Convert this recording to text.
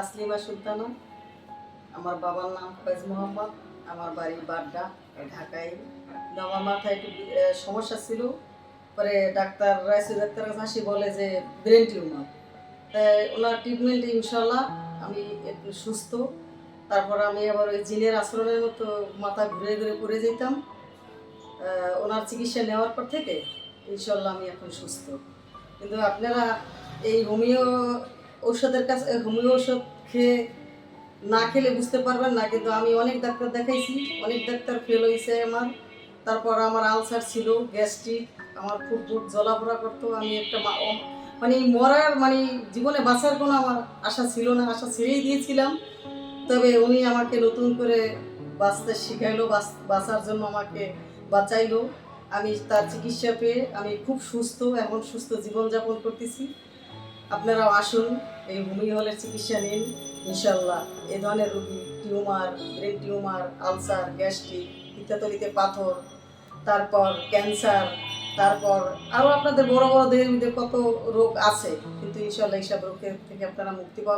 তাসলিমা সুলতানা। আমার বাবার নাম ফয়েজ মোহাম্মদ। আমার বাড়ি বাড্ডা, ঢাকায়। কিন্তু আমার মাথায় একটু সমস্যা ছিল। পরে ডাক্তার রাইসুল ডাক্তারের কাছে আসি, বলে যে ব্রেন টিউমার। তাই ওনার ট্রিটমেন্টে ইনশাল্লাহ আমি একটু সুস্থ। তারপর আমি আবার ওই জিনের আচরণের মতো মাথা ঘুরে ঘুরে পড়ে যেতাম। ওনার চিকিৎসা নেওয়ার পর থেকে ইনশাল্লাহ আমি এখন সুস্থ। কিন্তু আপনারা এই হোমিও ঔষধের কাছে, হোমিও ঔষধ খেয়ে না খেলে বুঝতে পারবেন না। কিন্তু আমি অনেক ডাক্তার দেখাইছি, অনেক ডাক্তার ফেল হয়েছে আমার। তারপর আমার আলসার ছিল, গ্যাস্ট্রিক, আমার খুব বুক জ্বলাপোড়া করতো। আমি একটা মানে মরার মানে জীবনে বাঁচার কোনো আমার আশা ছিল না, আশা ছেড়েই দিয়েছিলাম। তবে উনি আমাকে নতুন করে বাঁচতে শিখাইলো, বাঁচার জন্য আমাকে বাঁচাইলো। আমি তার চিকিৎসা পেয়ে আমি খুব সুস্থ, এখন সুস্থ জীবনযাপন করতেছি। আপনারাও আসুন, এই হোমিও হলের চিকিৎসা নিন। ইনশাল্লাহ এ ধরনের রোগী, tumour, brain tumour, ulcer, gastric, পিত্তাথলিতে পাথর, তারপর ক্যান্সার, তারপর আরও আপনাদের বড় বড় দেহের মধ্যে কত রোগ আছে, কিন্তু ইনশাল্লাহ এইসব রোগের থেকে আপনারা মুক্তি পাবেন।